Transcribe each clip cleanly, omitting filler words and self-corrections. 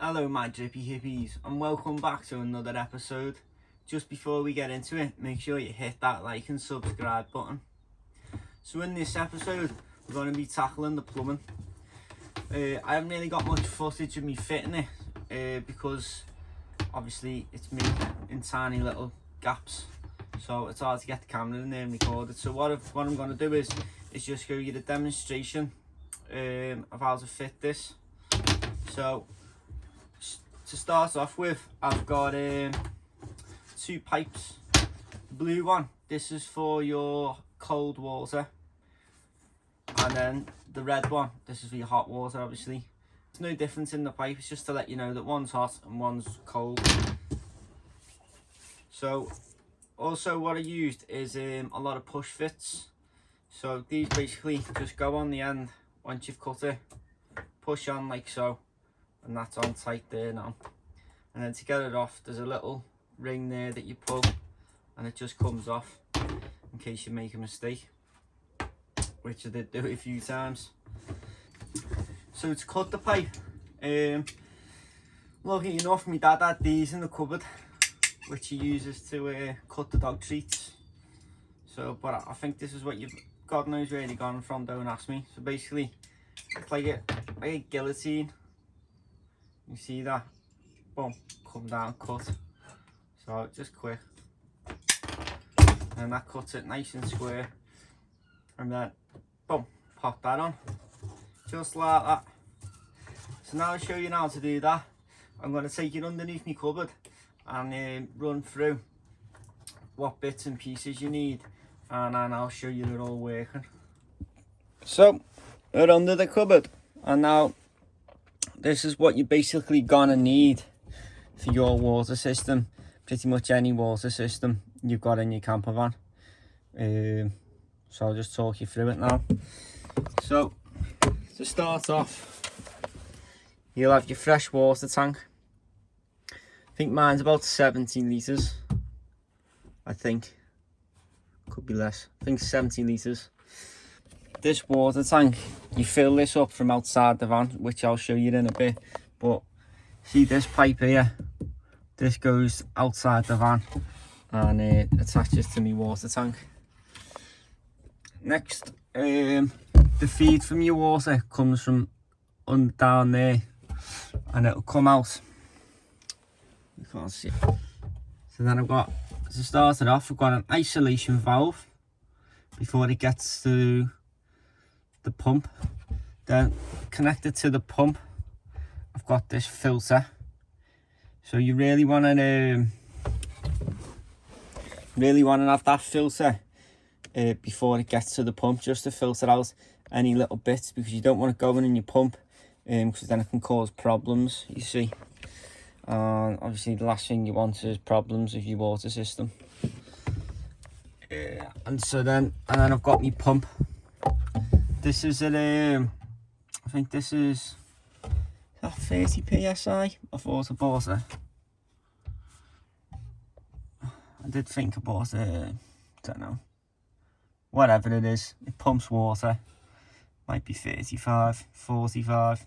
Hello my drippy hippies and welcome back to another episode. Just before we get into it, make sure you hit that like and subscribe button. So in this episode we're going to be tackling the plumbing. I haven't really got much footage of me fitting it because obviously it's me in tiny little gaps, so it's hard to get the camera in there and record it. So what I'm going to do is just show you the demonstration of how to fit this. So to start off with, I've got two pipes. The blue one, this is for your cold water, and then the red one, this is for your hot water. Obviously there's no difference in the pipe, it's just to let you know that one's hot and one's cold. So also what I used is a lot of push fits. So these basically just go on the end once you've cut it, push on like so, and that's on tight there now. And then to get it off, there's a little ring there that you pull and it just comes off in case you make a mistake, which I did do it a few times. So to cut the pipe, lucky enough my dad had these in the cupboard which he uses to cut the dog treats. So but I think this is what you've, God knows where they've gone from, don't ask me. So basically it's like a guillotine. You see that? Boom, come down, cut. So just quick. And that cuts it nice and square. And then, boom, pop that on. Just like that. So now I'll show you how to do that. I'm going to take it underneath my cupboard and run through what bits and pieces you need. And then I'll show you it all working. So, we're under the cupboard. And now, this is what you're basically gonna need for your water system. Pretty much any water system you've got in your camper van. So I'll just talk you through it now. So to start off, you'll have your fresh water tank. I think mine's about 70 litres. I think. Could be less. I think 70 litres. This water tank, you fill this up from outside the van, which I'll show you in a bit. But see this pipe here, this goes outside the van and it attaches to my water tank. Next, the feed from your water comes from down there and it'll come out. You can't see it. So then I've got, to start it off, I've got an isolation valve before it gets to the pump. Then connected to the pump, I've got this filter. So you really want to have that filter before it gets to the pump, just to filter out any little bits, because you don't want it going in your pump, because then it can cause problems, you see. And obviously the last thing you want is problems with your water system. And then I've got my pump. This is I think this is 30 psi. I thought I bought it. I did think I bought it, don't know. Whatever it is, it pumps water. Might be 35, 45.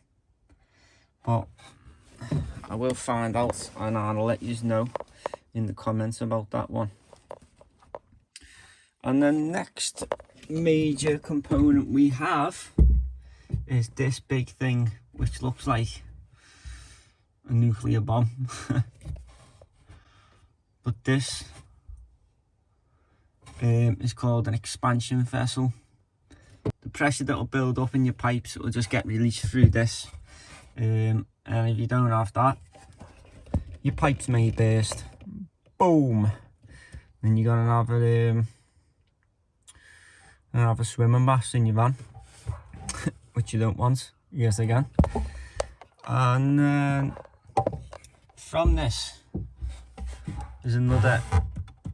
But I will find out and I'll let you know in the comments about that one. And then next major component we have is this big thing which looks like a nuclear bomb. But this is called an expansion vessel. The pressure that will build up in your pipes will just get released through this, and if you don't have that, your pipes may burst. Boom! Then you're gonna have a swimming bath in your van, which you don't want, yes again. And from this is another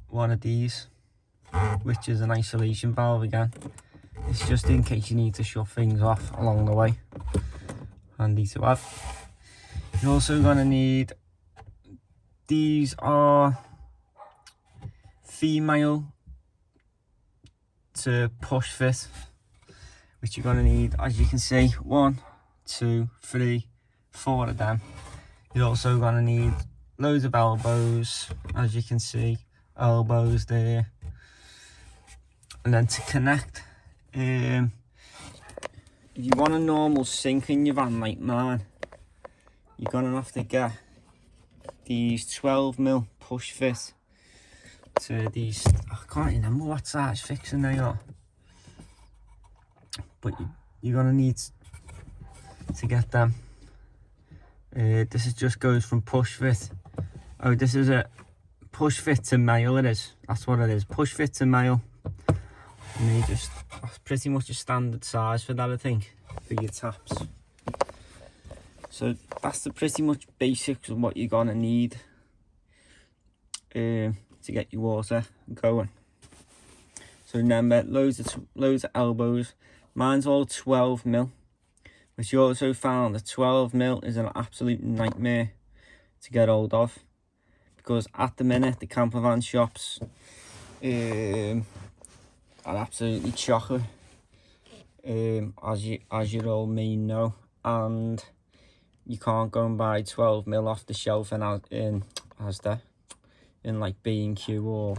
one of these, which is an isolation valve again. It's just in case you need to shut things off along the way. Handy to have. You're also going to need, these are female to push fit, which you're going to need, as you can see, 1, 2, 3, 4 of them. You're also going to need loads of elbows, as you can see, elbows there. And then to connect, if you want a normal sink in your van like mine, you're going to have to get these 12mm push fit to these, I can't remember what size fixing they are, but you're going to need to get them. This is just goes from push fit. Oh, this is a push fit to male, it is. That's what it is, push fit to male. And they just, that's pretty much a standard size for that, I think, for your taps. So that's the pretty much basics of what you're gonna need to get your water going. So remember, loads of elbows. Mine's all 12mm, which you also found that 12mm is an absolute nightmare to get hold of, because at the minute the camper van shops are absolutely chocker, as you all may know, and you can't go and buy 12mm off the shelf in Asda in like B&Q or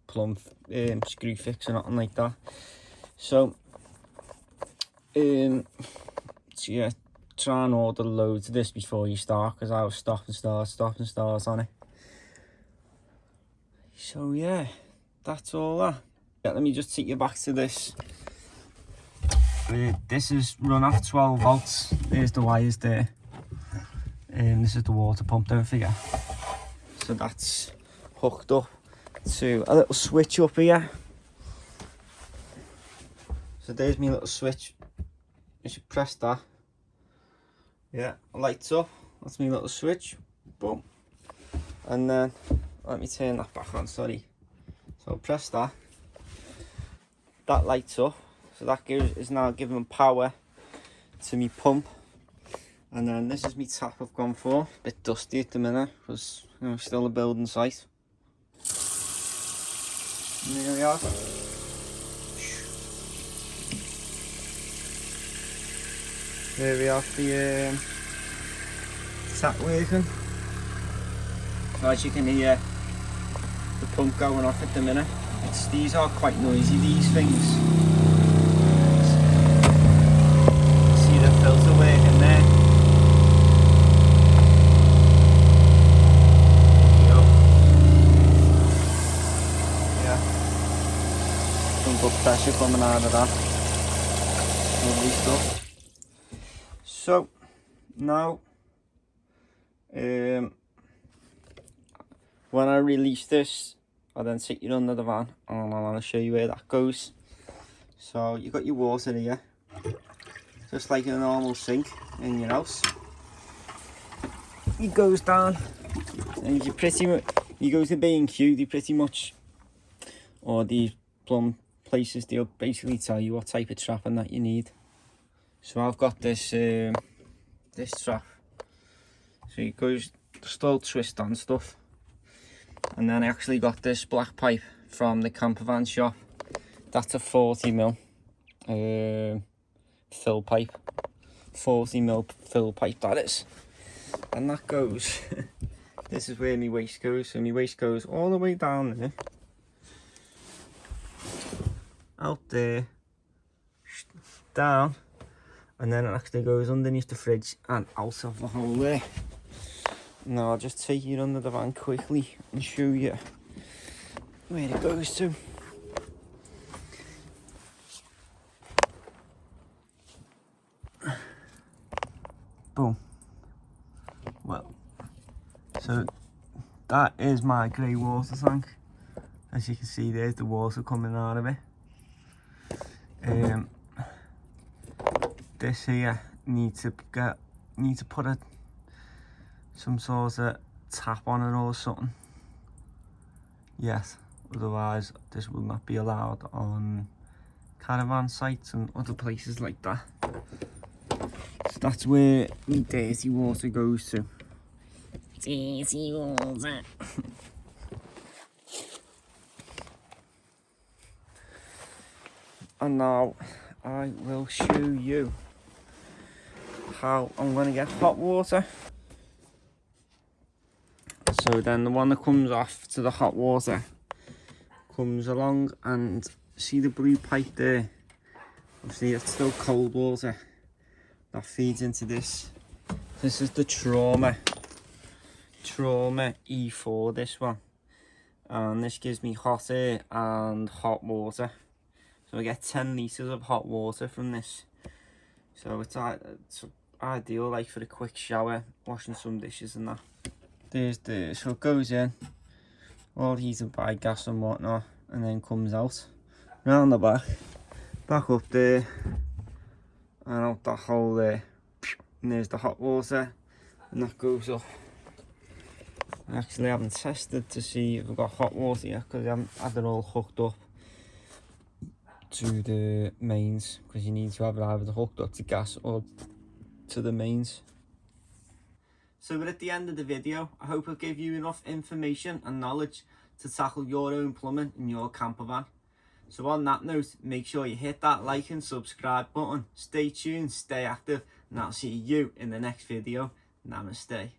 plumb screw fix or nothing like that. So yeah, try and order loads of this before you start, because I was stop and start on it. So yeah, that's all that. Yeah, let me just take you back to this. This is run off 12 volts. There's the wires there. This is the water pump, don't forget. So that's hooked up to a little switch up here. So there's my little switch. You should press that. Yeah, lights up. That's my little switch. Boom. And then let me turn that back on, sorry. So press that. That lights up. So that is now giving power to me pump. And then this is my tap I've gone for. A bit dusty at the minute because, you know, still a building site. And there we are. There we are, the tap working. So as you can hear, the pump going off at the minute. These are quite noisy, these things. See the filter working there. Yeah. Some good pressure coming out of that. Lovely stuff. So now, when I release this, I'll then take it under the van and I'll show you where that goes. So you've got your water here, just like a normal sink in your house. It goes down, and you go to B&Q, they pretty much, or these plumb places, they'll basically tell you what type of trapping that you need. So I've got this this trap. So it goes still twist on stuff. And then I actually got this black pipe from the camper van shop. That's a 40mm fill pipe. 40mm fill pipe that is. And that goes, this is where my waste goes. So my waste goes all the way down there. Out there. Down. And then it actually goes underneath the fridge and out of the hole there. Now I'll just take it under the van quickly and show you where it goes to. Boom. Well, so that is my grey water tank. As you can see, there's the water coming out of it. This here needs to put some sort of tap on it or something. Yes, otherwise this will not be allowed on caravan sites and other places like that. So that's where my dirty water goes to. Dirty water. And now I will show you how I'm going to get hot water. So then the one that comes off to the hot water comes along, and see the blue pipe there? Obviously it's still cold water that feeds into this. This is the trauma E4, this one, and this gives me hot air and hot water. So I get 10 litres of hot water from this. So it's ideal like for a quick shower, washing some dishes and that. So it goes in, all heated by gas and whatnot, and then comes out round the back up there, and out that hole there. And there's the hot water, and that goes up. I actually haven't tested to see if I've got hot water yet, because I haven't had it all hooked up to the mains, because you need to have it either hooked up to gas or to the mains. So we're at the end of the video. I hope it gave you enough information and knowledge to tackle your own plumbing in your camper van. So on that note, make sure you hit that like and subscribe button. Stay tuned, stay active, and I'll see you in the next video. Namaste.